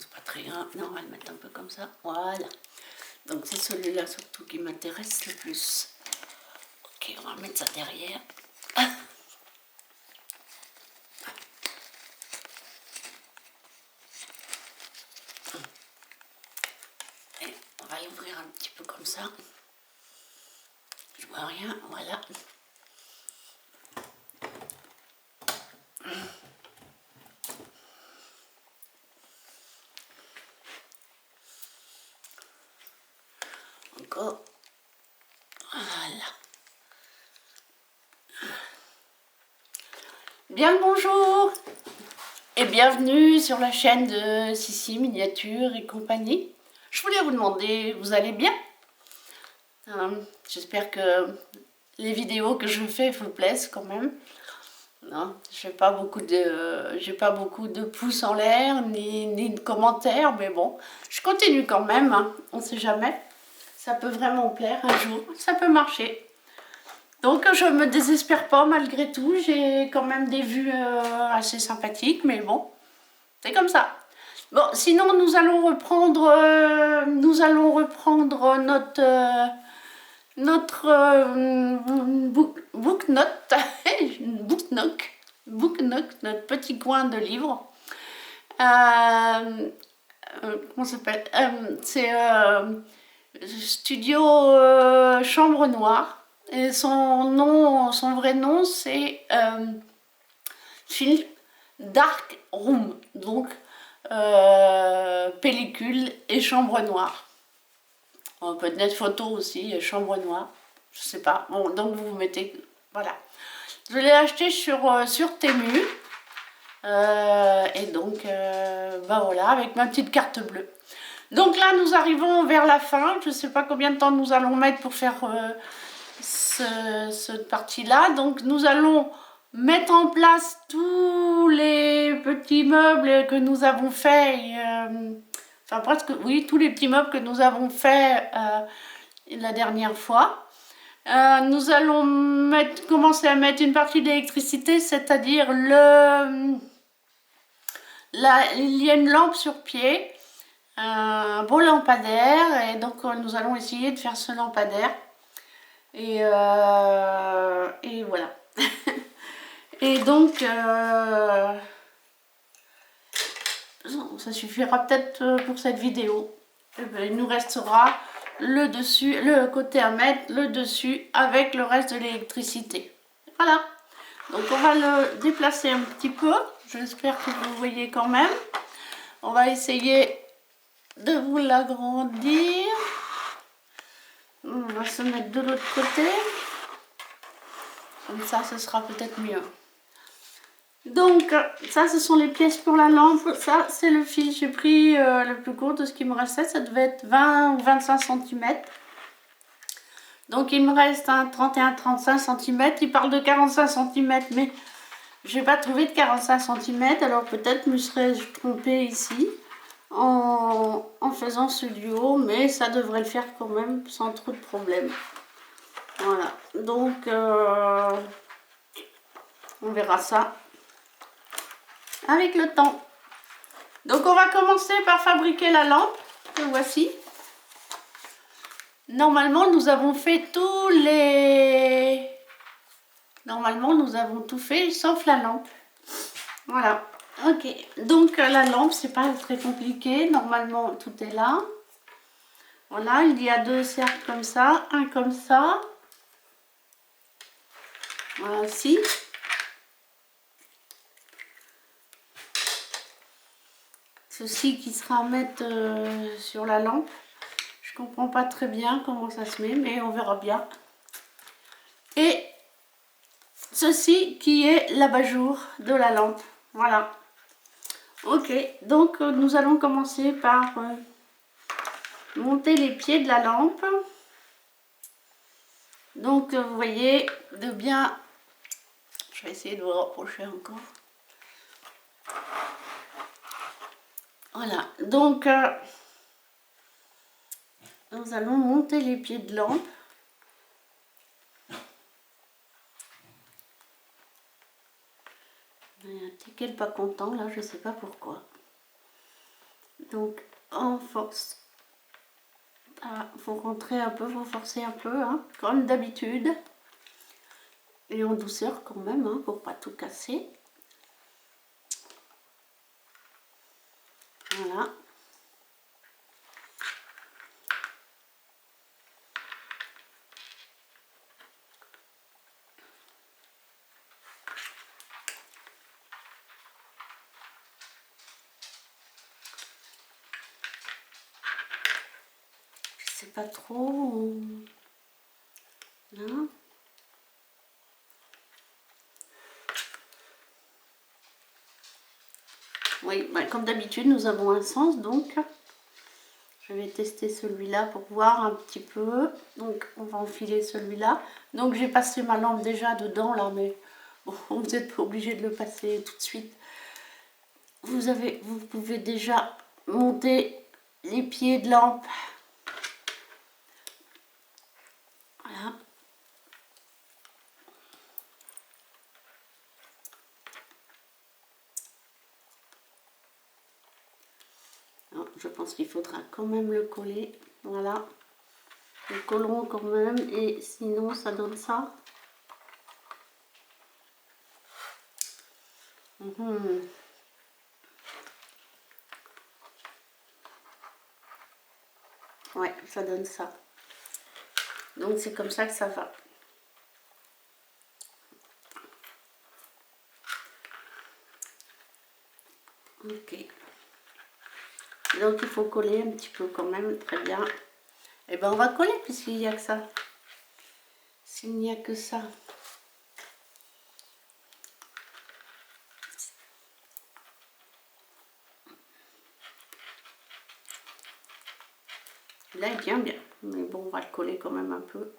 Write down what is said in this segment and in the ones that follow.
c'est pas très grave. Non, on va le mettre un peu comme ça. Voilà. Donc c'est celui-là surtout qui m'intéresse le plus. Ok, on va mettre ça derrière. Et on va l'ouvrir un petit peu comme ça. Je vois rien, voilà. Encore. Voilà. Bien le bonjour et bienvenue sur la chaîne de Sissi Miniature et compagnie. Je voulais vous demander, vous allez bien? J'espère que les vidéos que je fais vous plaisent quand même. Non, j'ai pas beaucoup de pouces en l'air ni de commentaires, mais bon, je continue quand même, hein, on sait jamais. Ça peut vraiment plaire un jour, ça peut marcher. Donc je me désespère pas malgré tout, j'ai quand même des vues assez sympathiques, mais bon, c'est comme ça. Bon, sinon nous allons reprendre notre book note, notre petit coin de livres. Comment ça s'appelle? C'est Studio Chambre Noire. Et son vrai nom, c'est Film Dark Room. Donc, pellicule et chambre noire. On peut mettre photo aussi et chambre noire. Je sais pas. Bon, donc vous mettez. Voilà. Je l'ai acheté sur Temu. Et donc, bah voilà, avec ma petite carte bleue. Donc là, nous arrivons vers la fin. Je ne sais pas combien de temps nous allons mettre pour faire cette partie-là. Donc nous allons mettre en place tous les petits meubles que nous avons fait. Enfin presque, oui, tous les petits meubles que nous avons fait la dernière fois. Nous allons commencer à mettre une partie d'électricité, c'est-à-dire il y a une lampe sur pied, un beau lampadaire, et donc nous allons essayer de faire ce lampadaire. Et voilà. Et donc, ça suffira peut-être pour cette vidéo. Il nous restera le dessus, le côté à mettre, le dessus avec le reste de l'électricité. Voilà. Donc on va le déplacer un petit peu. J'espère que vous voyez quand même. On va essayer de vous l'agrandir. On va se mettre de l'autre côté. Comme ça, ce sera peut-être mieux. Donc, ça, ce sont les pièces pour la lampe. Ça, c'est le fil. J'ai pris le plus court de ce qui me restait. Ça devait être 20 ou 25 cm. Donc, il me reste un 31-35 cm. Il parle de 45 cm, mais je n'ai pas trouvé de 45 cm. Alors, peut-être me serais-je trompée ici en faisant ce duo. Mais ça devrait le faire quand même sans trop de problème. Voilà. Donc, on verra ça avec le temps. Donc on va commencer par fabriquer la lampe, que voici. Normalement nous avons fait Normalement nous avons tout fait sauf la lampe. Voilà, ok. Donc la lampe c'est pas très compliqué, normalement tout est là. Voilà, il y a deux cercles comme ça, un comme ça. Voilà aussi. Ceci qui sera à mettre sur la lampe. Je comprends pas très bien comment ça se met, mais on verra bien. Et ceci qui est l'abat-jour de la lampe. Voilà. Ok, donc nous allons commencer par monter les pieds de la lampe. Donc vous voyez, de bien... Je vais essayer de vous rapprocher encore. Voilà, donc nous allons monter les pieds de lampe. Il y a un ticket pas content là, je sais pas pourquoi. Donc on force. Ah, faut rentrer un peu, faut forcer un peu, hein, comme d'habitude. Et en douceur quand même, hein, pour pas tout casser. Voilà. Je sais pas trop. Là. Oui, bah, comme d'habitude, nous avons un sens, donc je vais tester celui-là pour voir un petit peu. Donc, on va enfiler celui-là. Donc, j'ai passé ma lampe déjà dedans, là, mais bon, vous n'êtes pas obligé de le passer tout de suite. Vous pouvez déjà monter les pieds de lampe. Voilà. Alors, je pense qu'il faudra quand même le coller. Voilà. Le collerons quand même, et sinon ça donne ça. Ouais, ça donne ça. Donc c'est comme ça que ça va. Ok. Donc il faut coller un petit peu quand même, très bien. Et ben on va coller puisqu'il n'y a que ça. S'il n'y a que ça. Là il tient bien. Mais bon, on va le coller quand même un peu.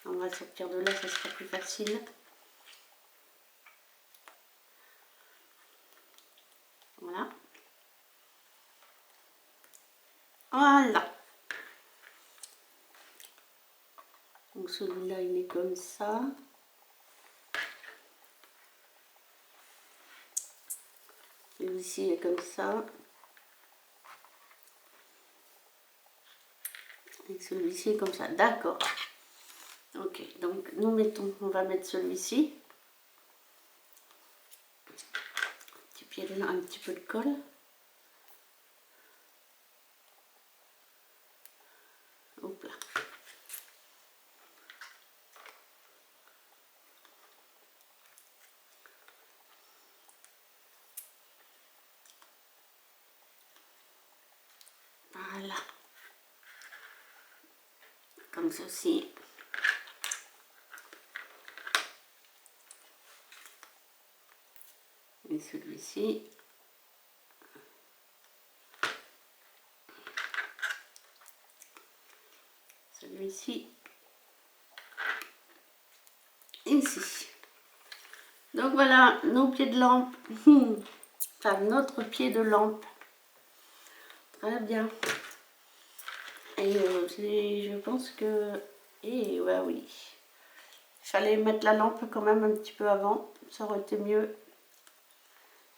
On va sortir de là, ça sera plus facile. Voilà. Voilà. Donc celui-là, il est comme ça. Celui-ci est comme ça. Et celui-ci est comme ça. D'accord. Ok, donc nous mettons, on va mettre celui-ci. Un petit peu de colle. Hop là. Voilà. Comme ceci. Et celui-ci. Celui-ci. Ici. Donc voilà, nos pieds de lampe. Enfin, notre pied de lampe. Très bien. Et je pense que... Et ouais, oui. Il fallait mettre la lampe quand même un petit peu avant. Ça aurait été mieux.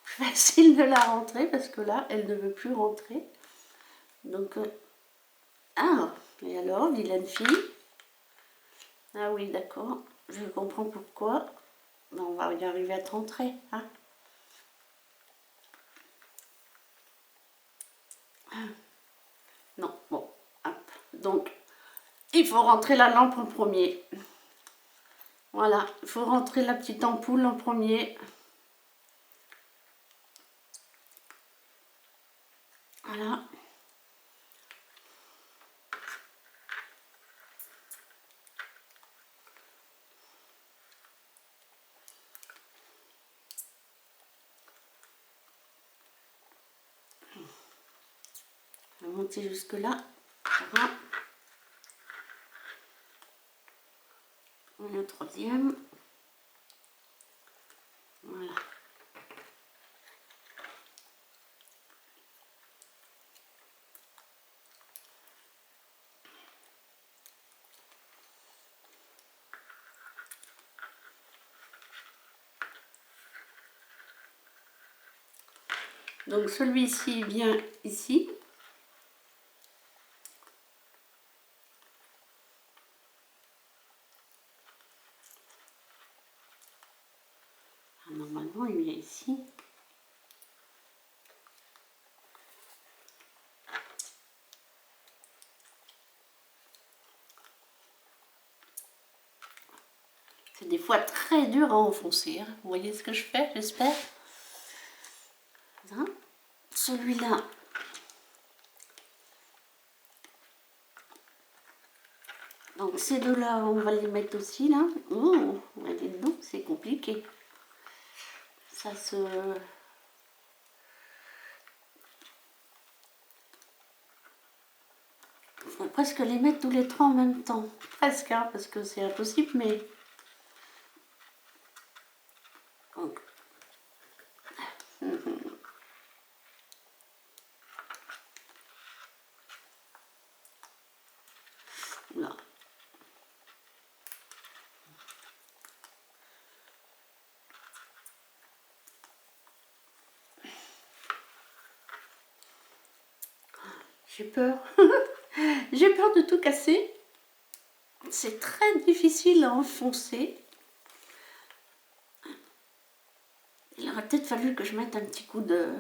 Facile de la rentrer parce que là, elle ne veut plus rentrer. Donc... Ah, et alors, vilaine fille. Ah oui, d'accord. Je comprends pourquoi. Mais on va y arriver à te rentrer. Hein. Non, bon. Hop. Donc, il faut rentrer la lampe en premier. Voilà, il faut rentrer la petite ampoule en premier. Voilà. On va monter jusque là. Voilà. Le troisième. Voilà. Donc celui-ci vient ici. Normalement, il vient ici. C'est des fois très dur à enfoncer. Hein. Vous voyez ce que je fais, j'espère. Hein? Celui-là. Donc ces deux-là, on va les mettre aussi là. Oh, dites donc, c'est compliqué. Ça se... Il faut presque les mettre tous les trois en même temps. Presque, hein, parce que c'est impossible, mais... Donc... Là. J'ai peur. J'ai peur de tout casser. C'est très difficile à enfoncer. Il aurait peut-être fallu que je mette un petit coup de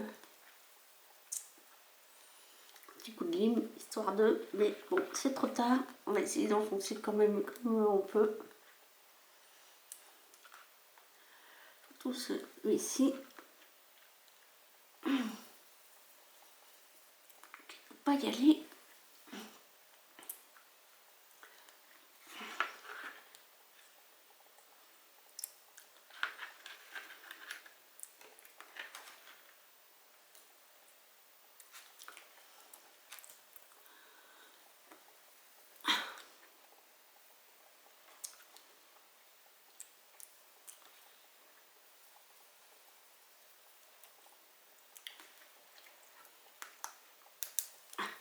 lime, histoire de... Mais bon, c'est trop tard. On va essayer d'enfoncer quand même comme on peut. Tout celui-ci. Il ne faut pas y aller.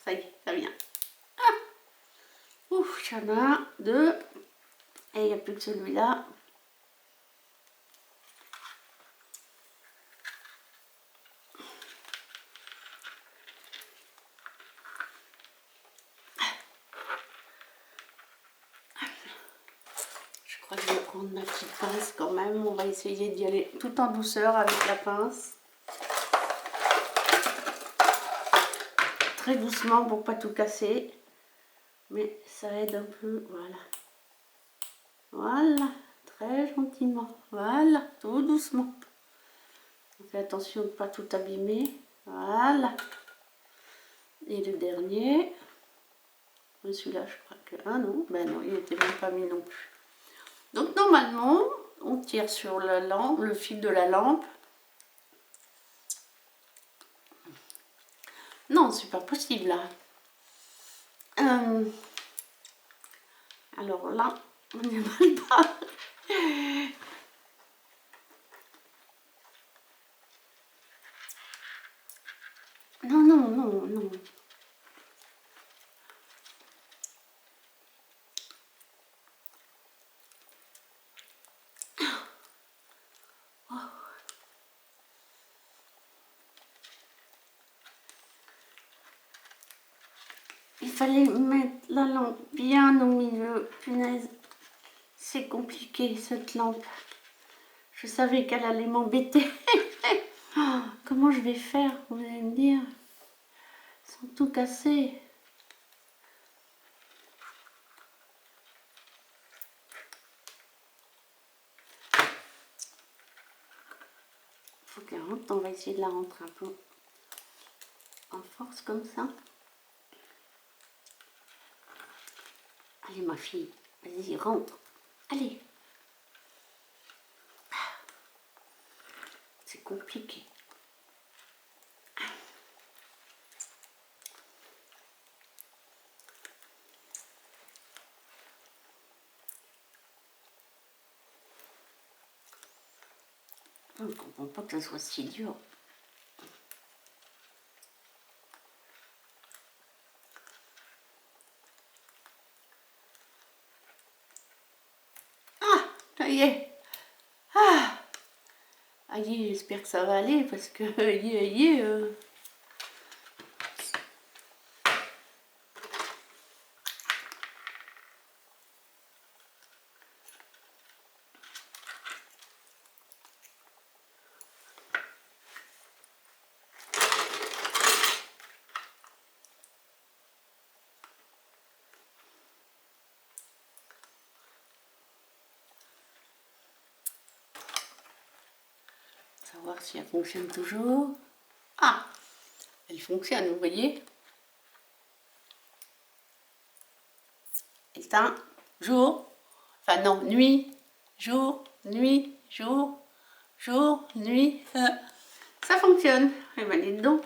Ça y est, ça vient. Ah, ouf, il y en a un, deux. Et il n'y a plus que celui-là. Je crois que je vais prendre ma petite pince quand même. On va essayer d'y aller tout en douceur avec la pince. Très doucement pour pas tout casser. Mais ça aide un peu, voilà. Voilà, très gentiment. Voilà, tout doucement. On fait attention de ne pas tout abîmer. Voilà. Et le dernier. Celui-là, je crois que... Ah non, ben non, il n'était même pas mis non plus. Donc normalement, on tire sur la lampe, le fil de la lampe. Non, c'est pas possible là. Alors là, on n'y mal pas. Non, non, non, non. Oh. Il fallait mettre la lampe bien au milieu. Punaise, c'est compliqué cette lampe. Je savais qu'elle allait m'embêter. Oh, comment je vais faire, vous allez me dire, sans tout casser. Faut qu'elle rentre, on va essayer de la rentrer un peu en force comme ça. Allez ma fille, vas-y, rentre. Allez. C'est compliqué. Je ne comprends pas que ça soit si dur. Ah, ça y est. Ah, Aïe, j'espère que ça va aller parce que savoir si elle fonctionne toujours. Ah, elle fonctionne, vous voyez. Éteint, jour, enfin non, nuit, jour, nuit, jour, jour, nuit. Ça fonctionne. Eh ben dites donc,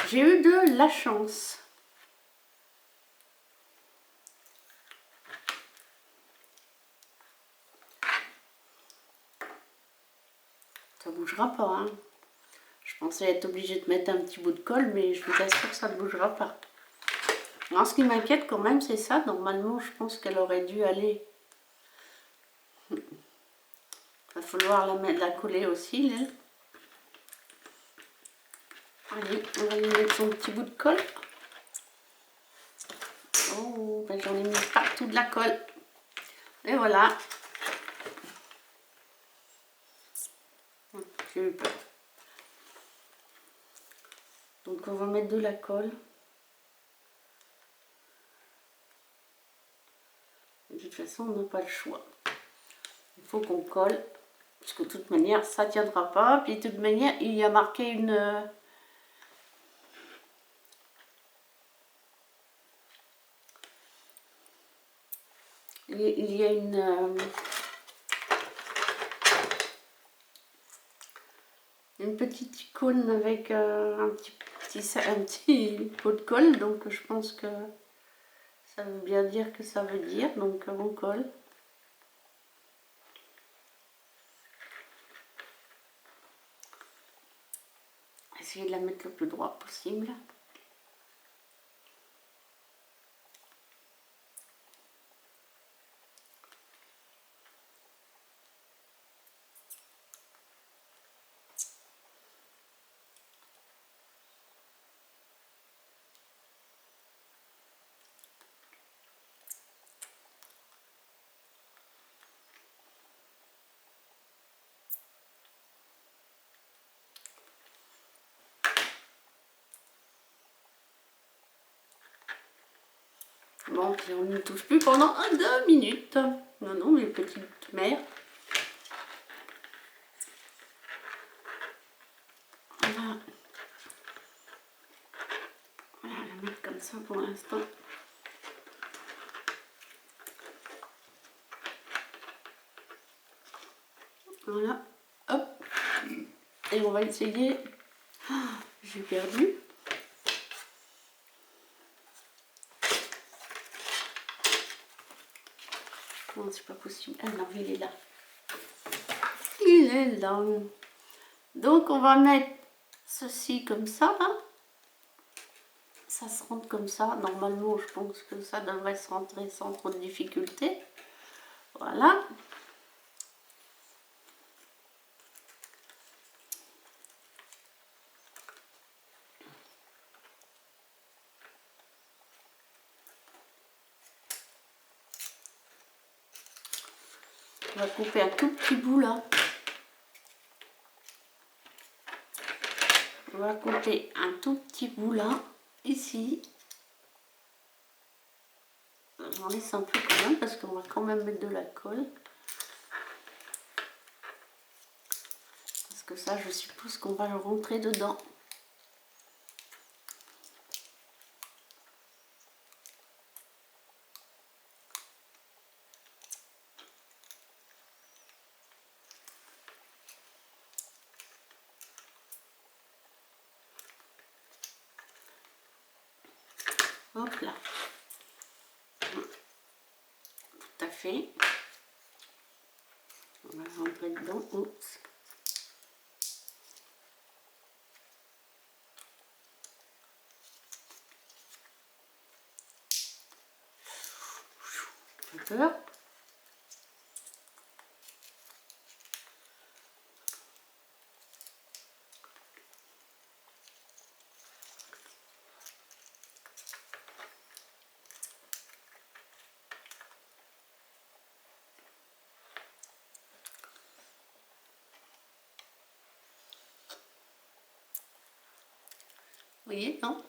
j'ai eu de la chance. Ça bougera pas, hein. Je pensais être obligée de mettre un petit bout de colle, mais je vous assure que ça ne bougera pas. Alors, ce qui m'inquiète quand même, c'est ça. Normalement, je pense qu'elle aurait dû aller. Il va falloir la coller aussi, là. Allez, on va lui mettre son petit bout de colle. Oh, ben j'en ai mis partout de la colle. Et voilà. J'ai eu peur. Donc on va mettre de la colle. De toute façon, on n'a pas le choix. Il faut qu'on colle. Parce que de toute manière, ça ne tiendra pas. Puis de toute manière, il y a marqué une... Il y a une petite icône avec un petit pot de colle. Donc je pense que ça veut bien dire que ça veut dire. Donc on colle. Essayer de la mettre le plus droit possible. Bon, puis on ne touche plus pendant 2 minutes. Non, non, mes petites mères. On va la mettre comme ça pour l'instant. Voilà, hop. Et on va essayer. Oh, j'ai perdu. Non, c'est pas possible. Ah non, il est là. Il est là. Donc on va mettre ceci comme ça. Hein. Ça se rentre comme ça. Normalement, je pense que ça devrait se rentrer sans trop de difficulté. Voilà. On va couper un tout petit bout là. On va couper un tout petit bout là, ici. J'en laisse un peu quand même parce qu'on va quand même mettre de la colle. Parce que ça, je suppose qu'on va le rentrer dedans. Hop là. Tout à fait. On va rentrer dedans. Oups. J'ai peur. Vous voyez, non?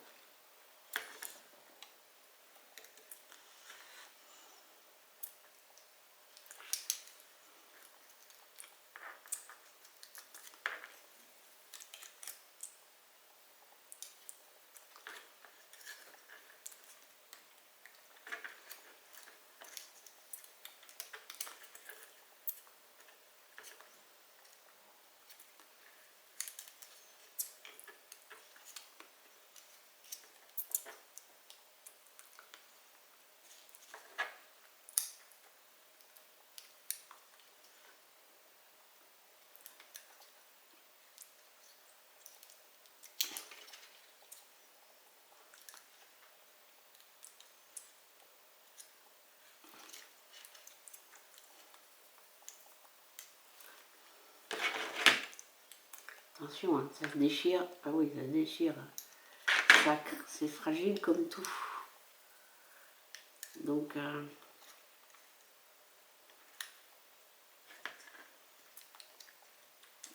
Attention, hein, ça se déchire. Ah oui, ça se déchire. C'est fragile comme tout. Donc,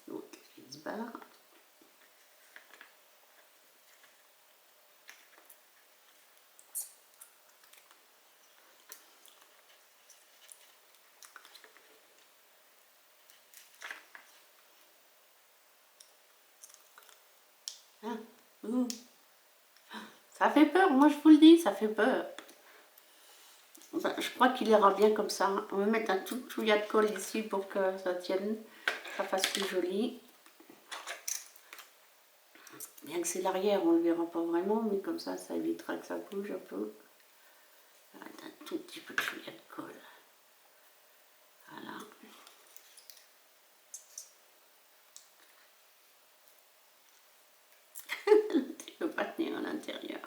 il se barre. Hein, ça fait peur, moi je vous le dis, ça fait peur. Enfin, je crois qu'il ira bien comme ça. On va mettre un tout chouïa de colle ici pour que ça tienne, ça fasse plus joli. Bien que c'est l'arrière, on ne le verra pas vraiment, mais comme ça, ça évitera que ça bouge un peu. On va mettre un tout petit peu de chouïa de colle. Voilà. Tu ne peux pas tenir à l'intérieur.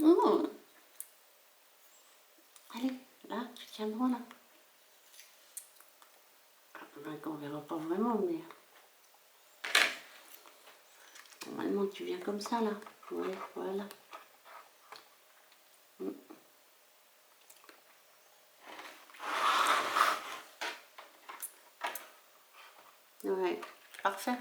Oh. Allez, là, tu tiens droit là. On verra pas vraiment, mais normalement tu viens comme ça là. Ouais, voilà. Ouais, parfait.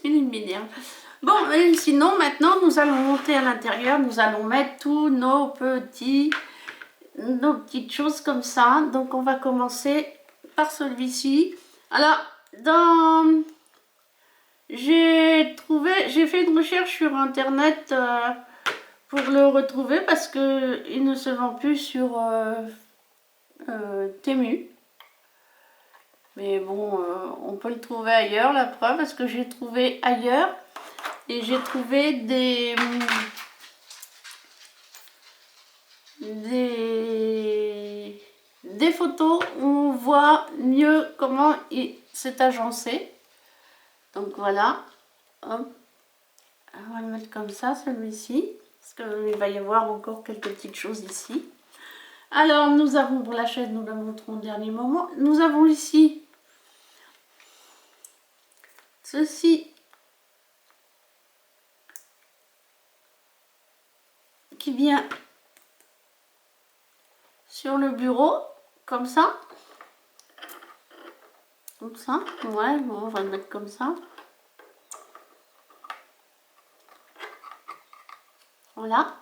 Il m'énerve. Bon, et sinon, maintenant, nous allons monter à l'intérieur. Nous allons mettre tous nos petites choses comme ça. Donc, on va commencer par celui-ci. Alors, j'ai fait une recherche sur Internet pour le retrouver parce qu'il ne se vend plus sur Temu. Mais bon, on peut le trouver ailleurs, la preuve, parce que j'ai trouvé ailleurs. Et j'ai trouvé des photos où on voit mieux comment c'est agencé. Donc voilà. Hop. On va le mettre comme ça, celui-ci. Parce qu'il va y avoir encore quelques petites choses ici. Alors, nous avons pour la chaîne, nous la montrons au dernier moment. Nous avons ici ceci qui vient sur le bureau, comme ça. Comme ça. Ouais, bon, on va le mettre comme ça. Voilà.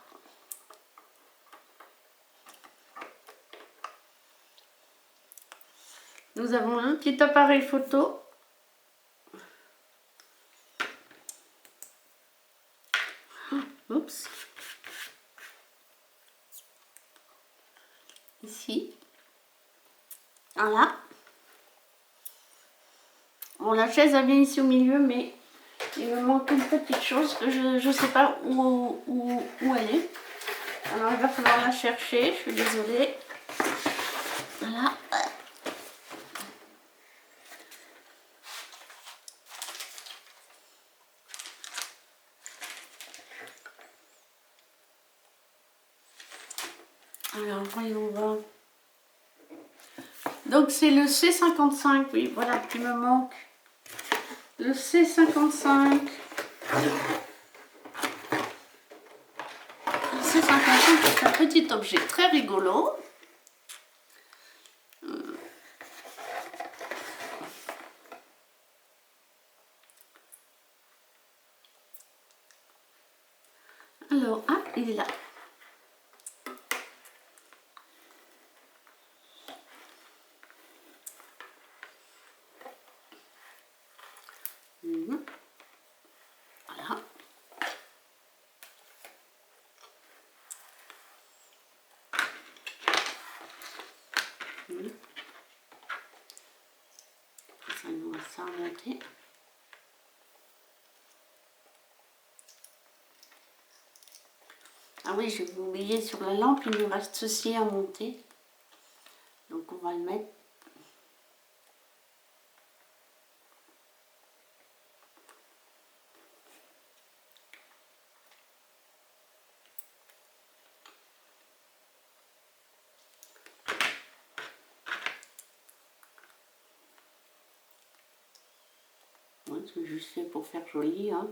Nous avons un petit appareil photo. Oups. Ici. Voilà. Bon, la chaise elle vient ici au milieu, mais il me manque une petite chose que je ne sais pas où elle est. Alors il va falloir la chercher, je suis désolée. Voilà. Alors voyons voir. Donc c'est le C55, oui, voilà, qui me manque. Le C55. Le C55, c'est un petit objet très rigolo. Alors, ah, il est là. Voilà. Ça nous va ça remonter. Ah oui, j'ai oublié sur la lampe, il nous reste ceci à monter. Donc on va le mettre. Ouais, c'est juste fait pour faire joli, hein.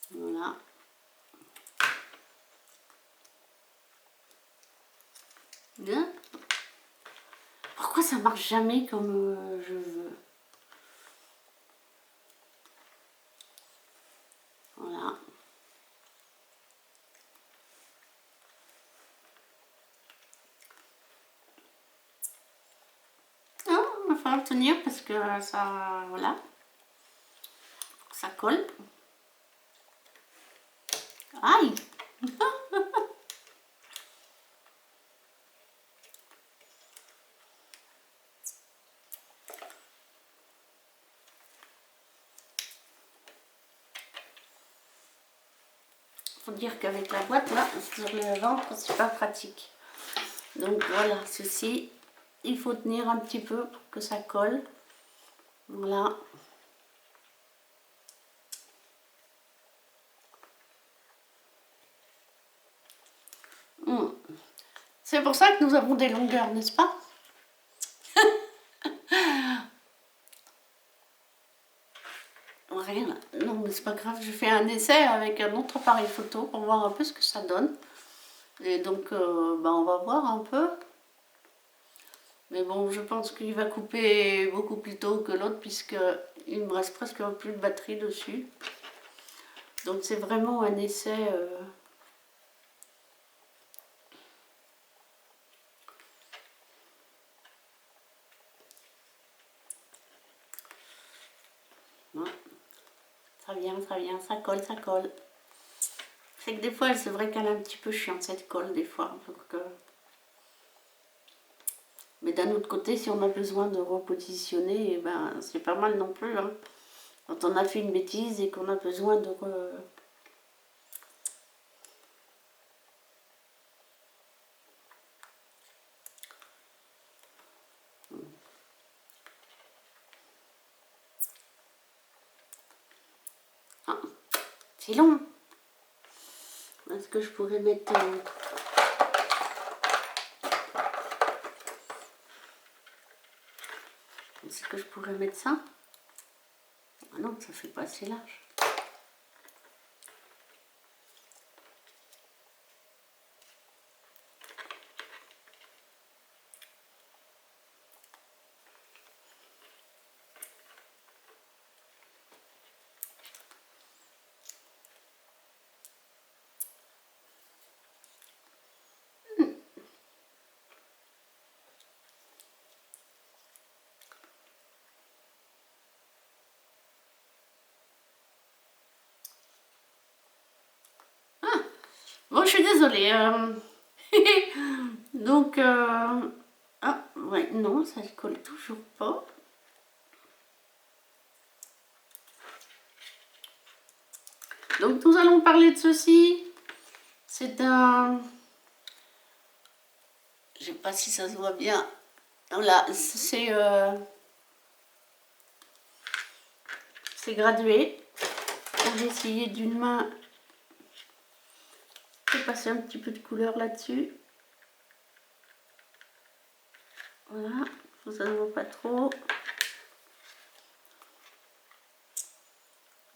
Voilà. Bien. Pourquoi ça marche jamais comme je veux? Voilà. Ah, il va falloir tenir parce que ça, voilà, ça colle. Aïe! Faut dire qu'avec la boîte là, sur le ventre, c'est pas pratique. Donc voilà, ceci, il faut tenir un petit peu pour que ça colle. Voilà. C'est pour ça que nous avons des longueurs, n'est-ce pas? Rien. Non, mais c'est pas grave, je fais un essai avec un autre appareil photo pour voir un peu ce que ça donne. Et donc, bah, on va voir un peu. Mais bon, je pense qu'il va couper beaucoup plus tôt que l'autre puisqu'il me reste presque plus de batterie dessus. Donc c'est vraiment un essai. Ouais. Très bien, ça colle, ça colle. C'est que des fois, c'est vrai qu'elle est un petit peu chiante cette colle, des fois. Donc, mais d'un autre côté, si on a besoin de repositionner, eh ben, c'est pas mal non plus. Hein. Quand on a fait une bêtise et qu'on a besoin de... Ah, c'est long. Est-ce que je pourrais mettre... Est-ce que je pourrais mettre ça? Ah non, ça fait pas assez large. Bon, je suis désolée. Donc, ah, ouais, non, ça ne colle toujours pas. Donc, nous allons parler de ceci. C'est un... Je sais pas si ça se voit bien. Voilà, c'est gradué. J'ai essayé d'une main de passer un petit peu de couleur là-dessus. Voilà, ça ne voit pas trop.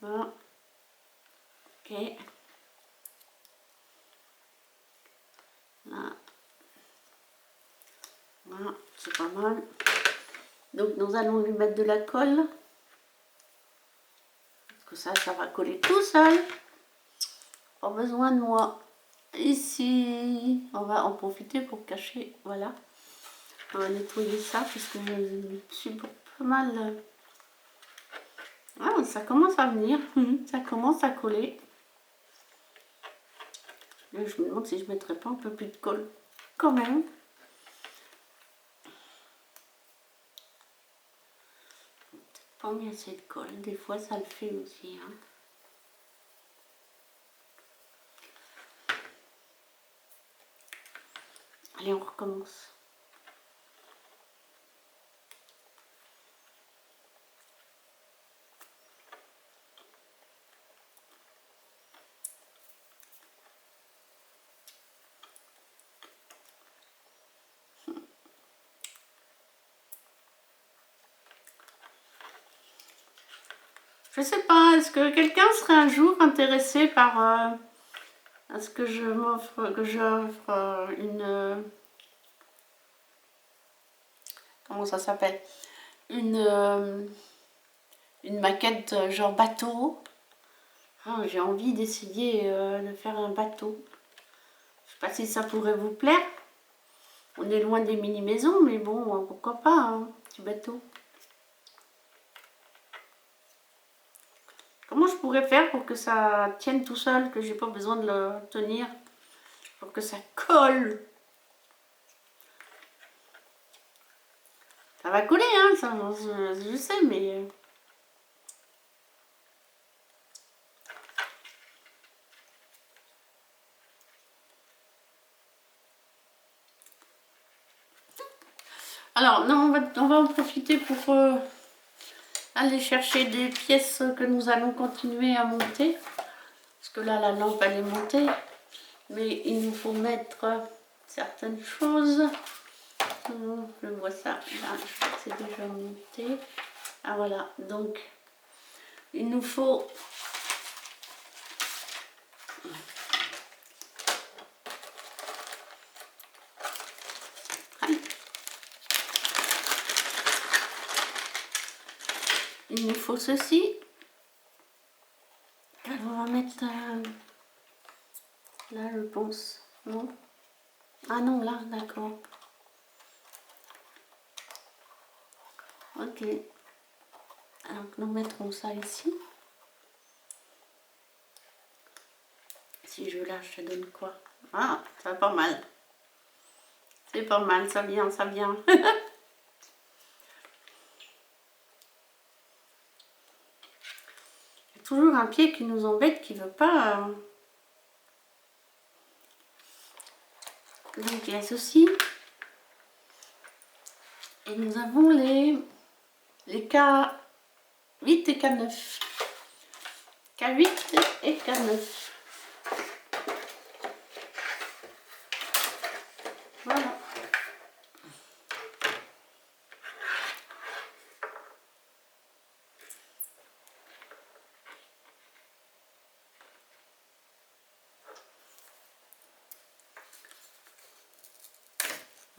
Voilà. Ok. Là. Voilà, c'est pas mal. Donc nous allons lui mettre de la colle. Parce que ça va coller tout seul. Pas besoin de moi. Ici, on va en profiter pour cacher. Voilà. On va nettoyer ça parce que je suis pas mal. Ah, ça commence à venir. Ça commence à coller. Là, je me demande si je ne mettrais pas un peu plus de colle quand même. Peut-être pas mis assez de colle. Des fois, ça le fait aussi. Hein. Allez, on recommence. Je sais pas, est-ce que quelqu'un serait un jour intéressé par à ce que j'offre une comment ça s'appelle, une maquette genre bateau. Ah, j'ai envie d'essayer de faire un bateau. Je sais pas si ça pourrait vous plaire. On est loin des mini-maisons, mais bon, pourquoi pas, hein, petit bateau. Comment je pourrais faire pour que ça tienne tout seul, que j'ai pas besoin de le tenir, pour que ça colle? Ça va coller, hein, ça, je sais, mais... Alors, non, on va en profiter pour aller chercher des pièces que nous allons continuer à monter. Parce que là, la lampe, elle est montée. Mais il nous faut mettre certaines choses. Je vois ça, là, je crois que c'est déjà monté. Ah voilà, donc il nous faut ceci. Alors, on va mettre là, je pense. Non? Ah non, là, d'accord. Ok. Alors, nous mettrons ça ici. Si je lâche, ça donne quoi? Ah, ça va pas mal. C'est pas mal, ça vient, ça vient. Il y a toujours un pied qui nous embête, qui veut pas... Donc il y a ceci. Et nous avons les K8 et K9. K8 et K9. Voilà.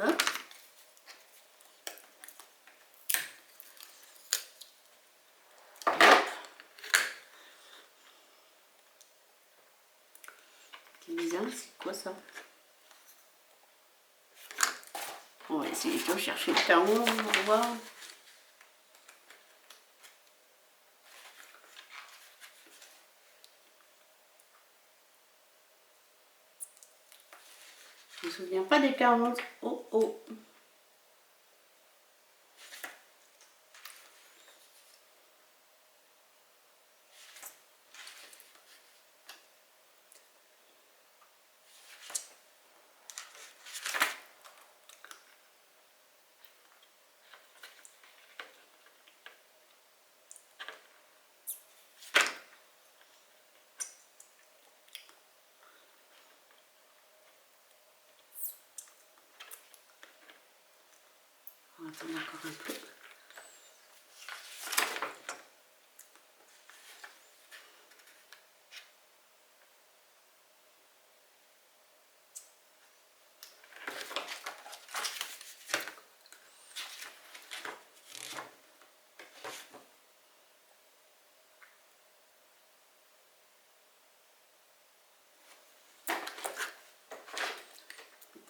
Hop. C'est bizarre, c'est quoi ça? On va essayer de chercher le K11, on va voir. Je me souviens pas des K11. Oh oh. attendre encore un peu.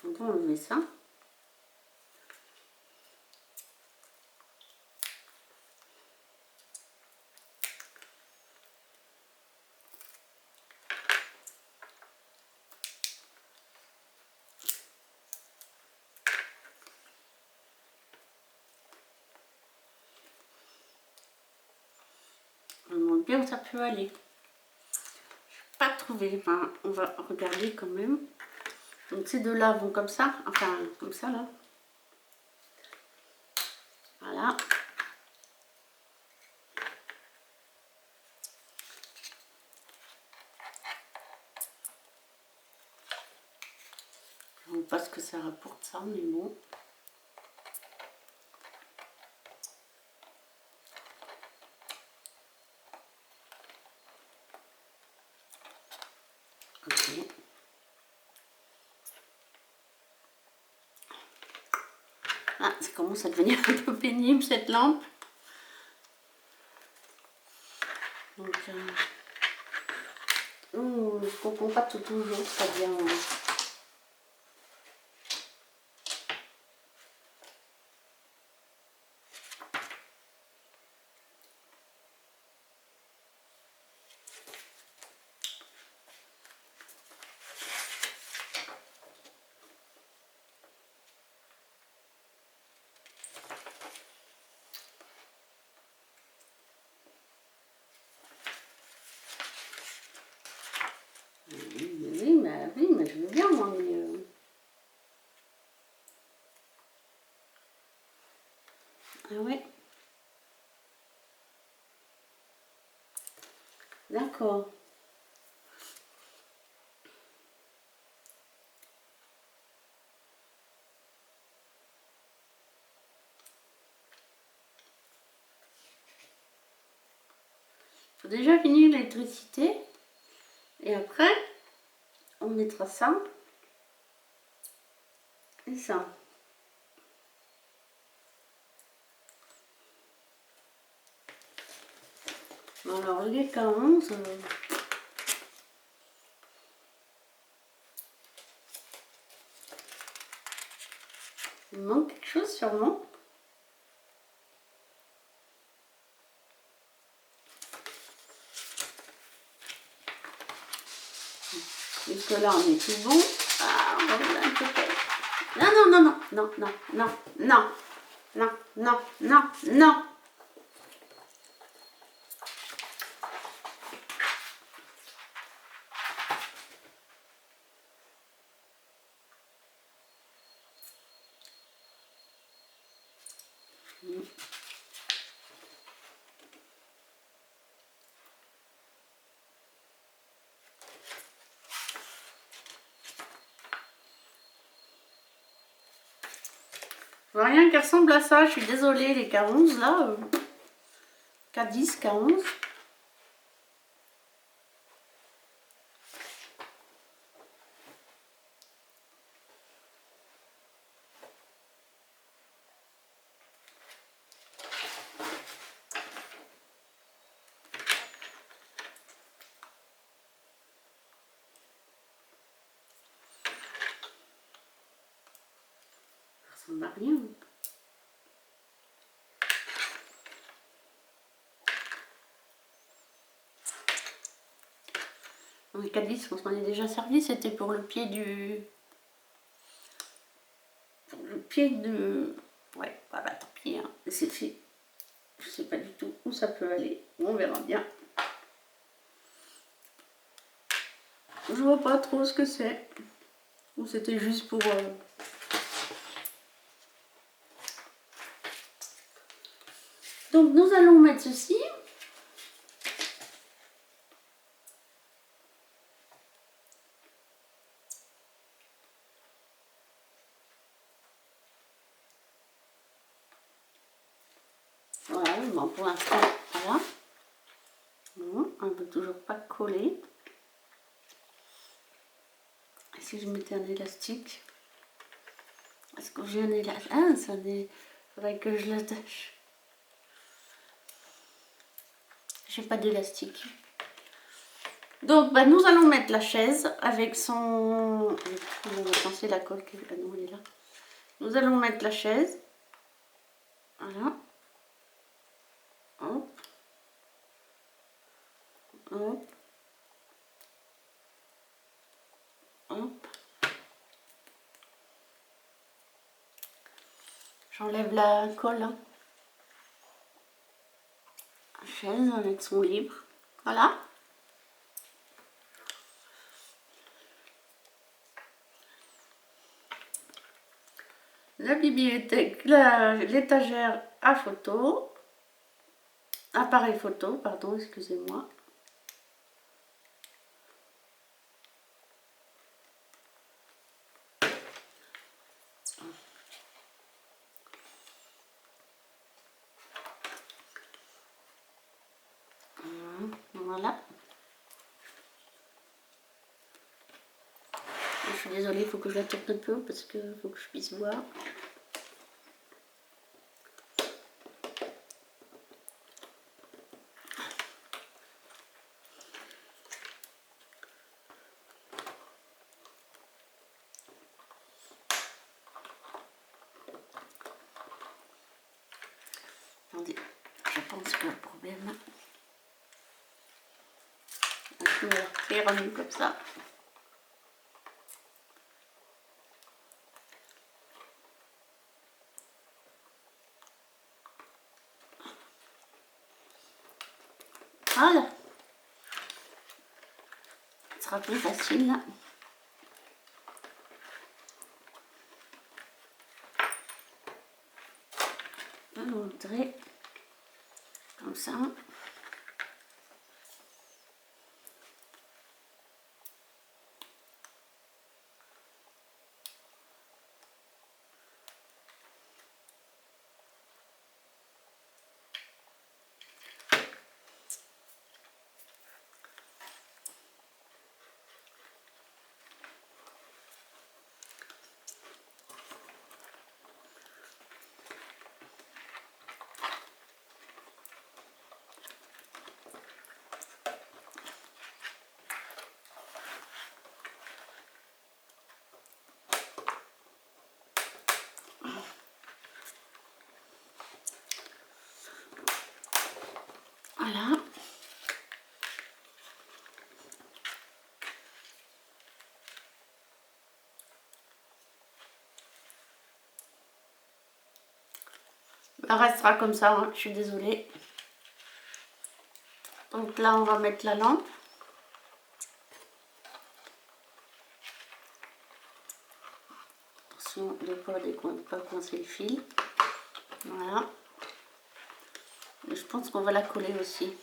On va enlever ça. On demande bien où ça peut aller. Je n'ai pas trouvé. Enfin, on va regarder quand même. Donc ces deux-là vont comme ça. Enfin, comme ça là. Voilà. Je ne sais pas ce que ça rapporte ça, mais bon. Ok. Ah, ça commence à devenir un peu pénible cette lampe. Donc, je ne comprends pas toujours très bien. Oui, mais je veux bien, moi, mais... Ah ouais. D'accord. Faut déjà finir l'électricité. Et après, on mettra ça. Et ça. Bon, alors, les 40, il manque quelque chose sûrement. Jusque là, on est tout bon. Ah, on va regarder un peu. Non, non, non, non, non, non, non, non, non, non, non, non. Je vois rien qui ressemble à ça, je suis désolée, les K11 là. K10, K11. Ça ressemble à rien. Le K10, on s'en est déjà servi, c'était pour le pied du... Pour le pied de... Ouais, voilà, tant pis, hein. C'est fait. Je sais pas du tout où ça peut aller. On verra bien. Je vois pas trop ce que c'est. Ou c'était juste pour... Donc nous allons mettre ceci. Voilà, bon, pour l'instant, voilà. Bon, on ne veut toujours pas coller. Et si je mettais un élastique? Est-ce que j'ai un élastique? Ah, ça il faudrait que je l'attache. J'ai pas d'élastique. Donc, bah, nous allons mettre la chaise avec son... On va penser la colle. Ah non, elle est là. Nous allons mettre la chaise. Voilà. Hop. Hop. Hop. J'enlève la colle. Hein. La chaise avec son livre. Voilà. La bibliothèque, l'étagère à photo. Appareil photo, pardon, excusez-moi. Voilà. Je suis désolée, il faut que je la tourne un peu parce qu'il faut que je puisse voir. Attendez, je pense que le problème... Je vais faire comme ça. Voilà. Ce sera plus facile là. Je vais montrer comme ça. Voilà. Ça restera comme ça, hein, je suis désolée. Donc là, on va mettre la lampe. Attention de ne pas coincer le fil. Voilà. Et je pense qu'on va la coller aussi.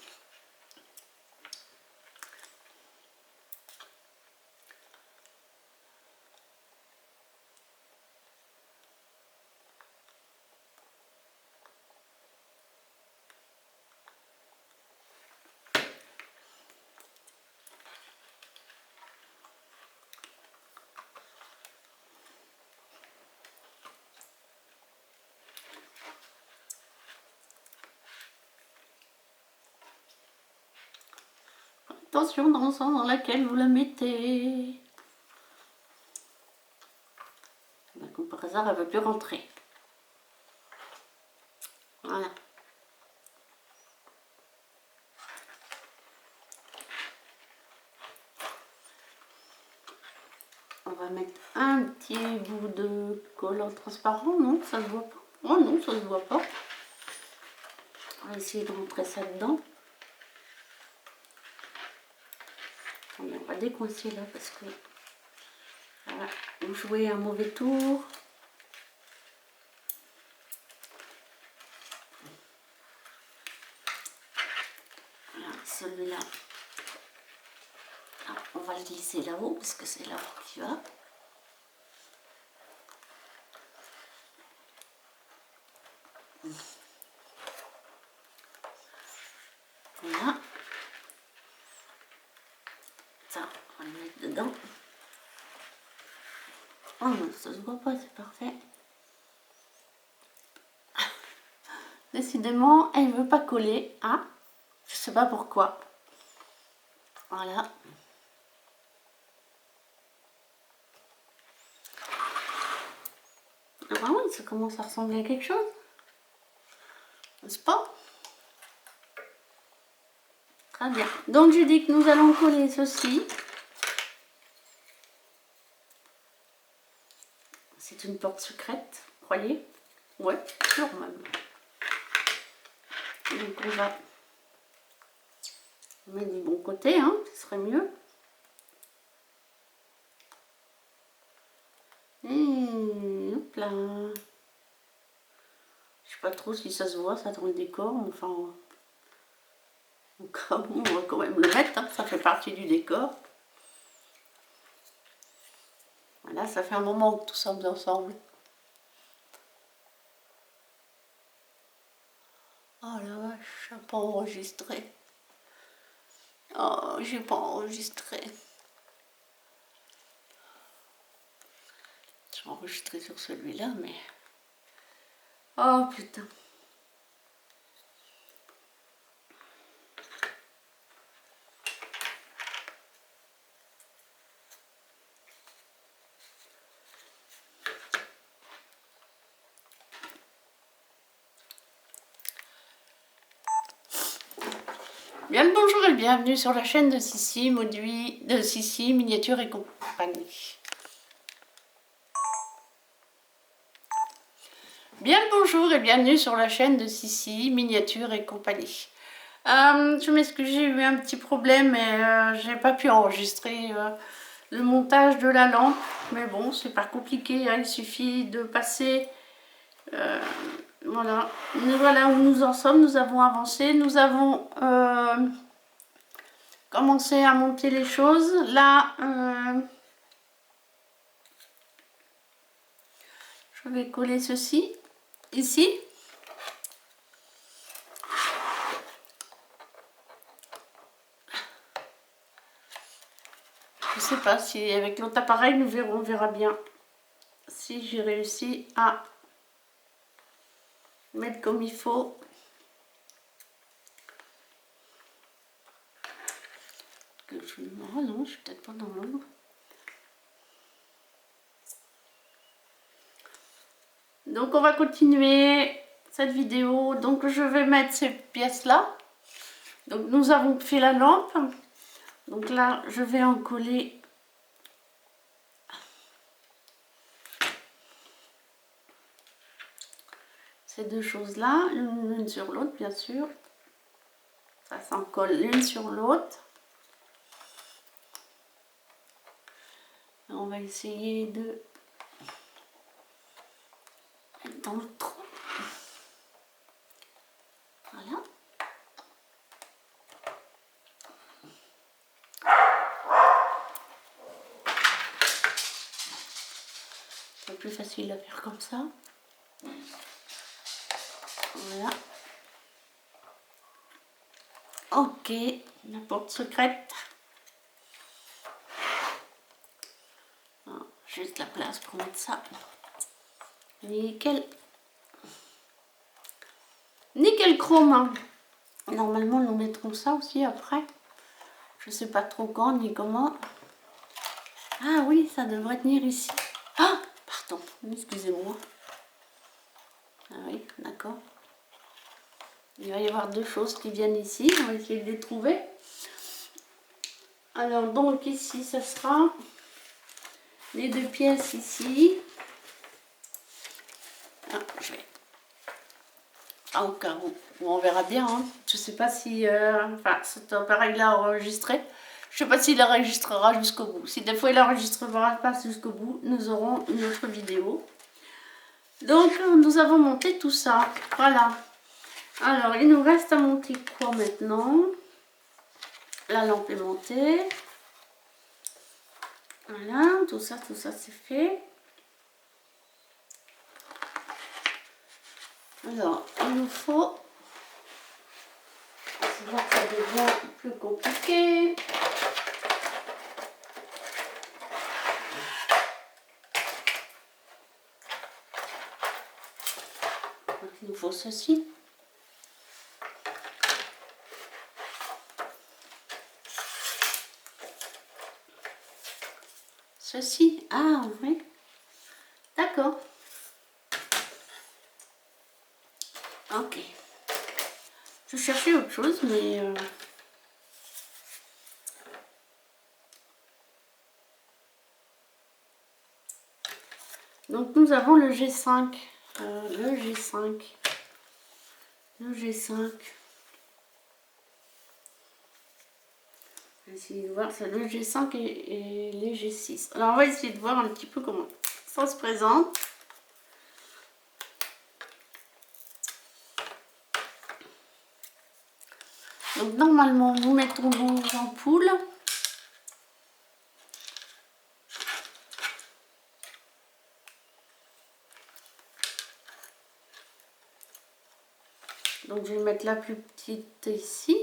Attention dans le sens dans lequel vous la mettez. Comme par hasard, elle ne veut plus rentrer. Voilà. On va mettre un petit bout de collant transparent. Non, ça se voit pas. Oh non, ça se voit pas. On va essayer de rentrer ça dedans. On va décoincer là parce que voilà, vous jouez un mauvais tour. Voilà, celui-là, on va le glisser là-haut parce que c'est là où tu vas. On va le mettre dedans. Oh non, ça se voit pas, c'est parfait. Décidément, elle ne veut pas coller. Ah, je sais pas pourquoi. Voilà. Ah oui, ça commence à ressembler à quelque chose. N'est-ce pas? Très bien. Donc, je dis que nous allons coller ceci. C'est une porte secrète, croyez? Ouais, toujours même. Donc, on va mettre du bon côté, hein, ce serait mieux. Et hop là. Je sais pas trop si ça se voit, ça dans le décor, mais enfin, au cas où, on va quand même le mettre, hein, ça fait partie du décor. Voilà, ça fait un moment que tout ça est ensemble. Oh la vache, j'ai pas enregistré. Oh, j'ai pas enregistré. J'ai enregistré sur celui-là, mais... Oh putain. Bien le bonjour et bienvenue sur la chaîne de Sissi, Miniature et Compagnie. Bien le bonjour et bienvenue sur la chaîne de Sissi, Miniature et Compagnie. Je m'excuse, j'ai eu un petit problème et j'ai pas pu enregistrer le montage de la lampe. Mais bon, c'est pas compliqué, hein, il suffit de passer... voilà. Voilà où nous en sommes, nous avons avancé, nous avons... commencer à monter les choses. Là, je vais coller ceci ici. Je sais pas si avec l'autre appareil nous verrons, on verra bien si j'ai réussi à mettre comme il faut. Oh non, je suis peut-être pas dans l'ombre. Donc on va continuer cette vidéo. Donc je vais mettre ces pièces là. Donc nous avons fait la lampe. Donc là je vais en coller ces deux choses là, l'une sur l'autre bien sûr. Ça s'en colle l'une sur l'autre. On va essayer de mettre dans le trou. Voilà. C'est plus facile à faire comme ça. Voilà. Ok, la porte secrète. Ah, juste la place pour mettre ça. Nickel. Nickel chrome. Hein. Normalement, nous mettrons ça aussi après. Je sais pas trop quand ni comment. Ah oui, ça devrait tenir ici. Ah, pardon, excusez-moi. Ah oui, d'accord. Il va y avoir deux choses qui viennent ici. On va essayer de les trouver. Alors, donc ici, ça sera les deux pièces ici. Ah, je vais... Ah, au cas où, on verra bien. Hein. Je sais pas si... enfin, cet appareil-là enregistré. Je sais pas s'il enregistrera jusqu'au bout. Si des fois il enregistrera pas jusqu'au bout, nous aurons une autre vidéo. Donc, nous avons monté tout ça. Voilà. Alors, il nous reste à monter quoi maintenant? La lampe est montée. Voilà, tout ça c'est fait. Alors, il nous faut... C'est là que ça devient plus compliqué. faut ceci. Ceci, ah oui, d'accord. Ok. Je cherchais autre chose, mais... Donc nous avons le G5. Le G5. Le G5. On va essayer de voir, c'est le G5 et les G6. Alors on va essayer de voir un petit peu comment ça se présente. Donc normalement nous mettons nos ampoules. Donc je vais mettre la plus petite ici.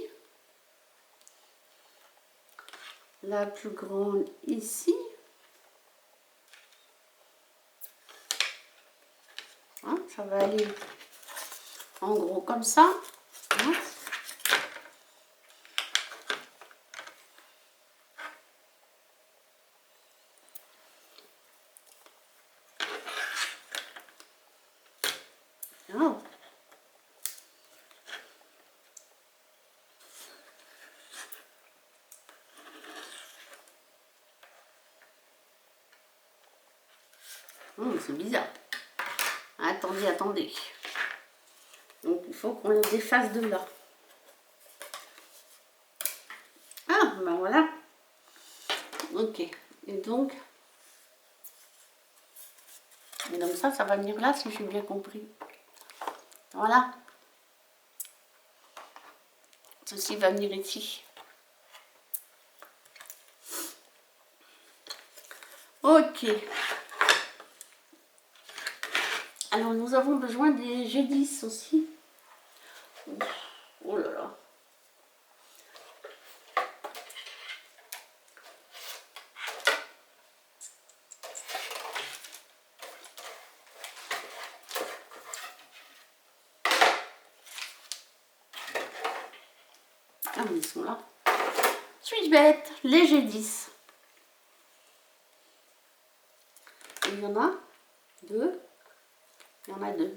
La plus grande ici. Hein, ça va aller en gros comme ça. Hein. Oh. C'est bizarre. Attendez, attendez. Donc il faut qu'on le défasse de là. Ah, ben voilà. Ok. Et donc ça va venir là si j'ai bien compris. Voilà. Ceci va venir ici. Ok. Alors nous avons besoin des G10 aussi. Oh là là. Ah mais ils sont là. Suis-je bête? Les G10. Il y en a deux. Il y en a deux.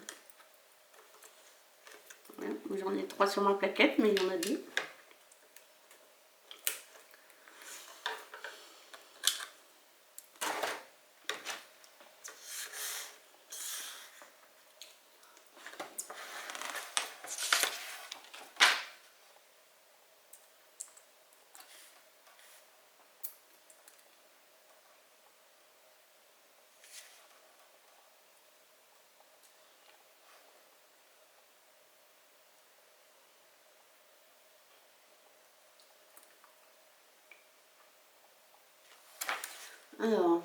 J'en ai 3 sur ma plaquette, mais il y en a 2. Alors,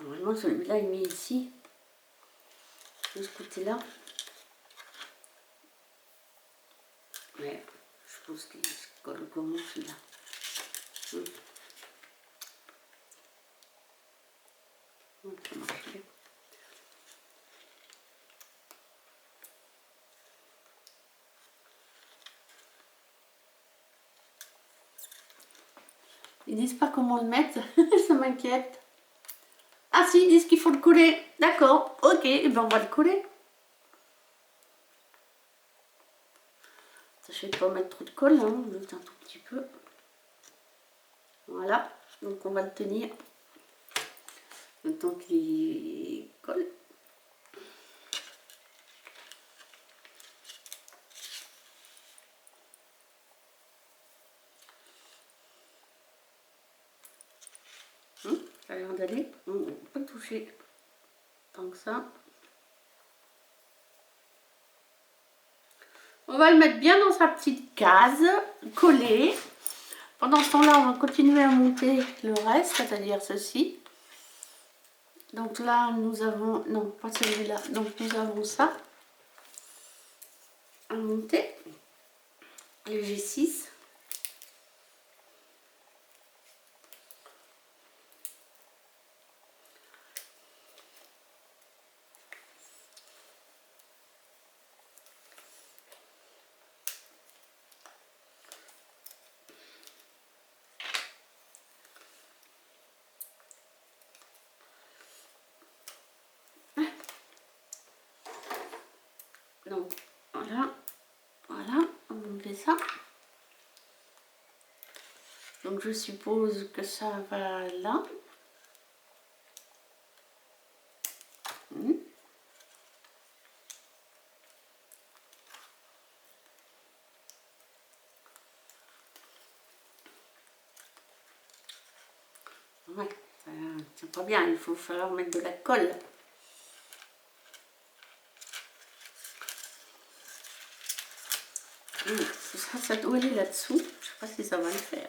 normalement celui-là il met ici, de ce côté-là. Mais je pense qu'il se colle comment celui-là. Ça marche bien. Ils disent pas comment le mettre, ça m'inquiète. Ah si, ils disent qu'il faut le coller. D'accord, ok, et ben on va le coller. Je vais pas mettre trop de colle, hein, juste un tout petit peu. Voilà, donc on va le tenir le temps qu'il colle. Ça a l'air d'aller, on ne peut pas toucher tant que ça. On va le mettre bien dans sa petite case, collé. Pendant ce temps-là, on va continuer à monter le reste, c'est-à-dire ceci. Donc là, nous avons... Non, pas celui-là. Donc nous avons ça à monter. Le G6. Donc voilà, voilà, on va enlever ça. Donc je suppose que ça va là. Ouais, c'est pas bien, il faut falloir mettre de la colle. Ça doit aller là-dessous. Je sais pas si ça va le faire.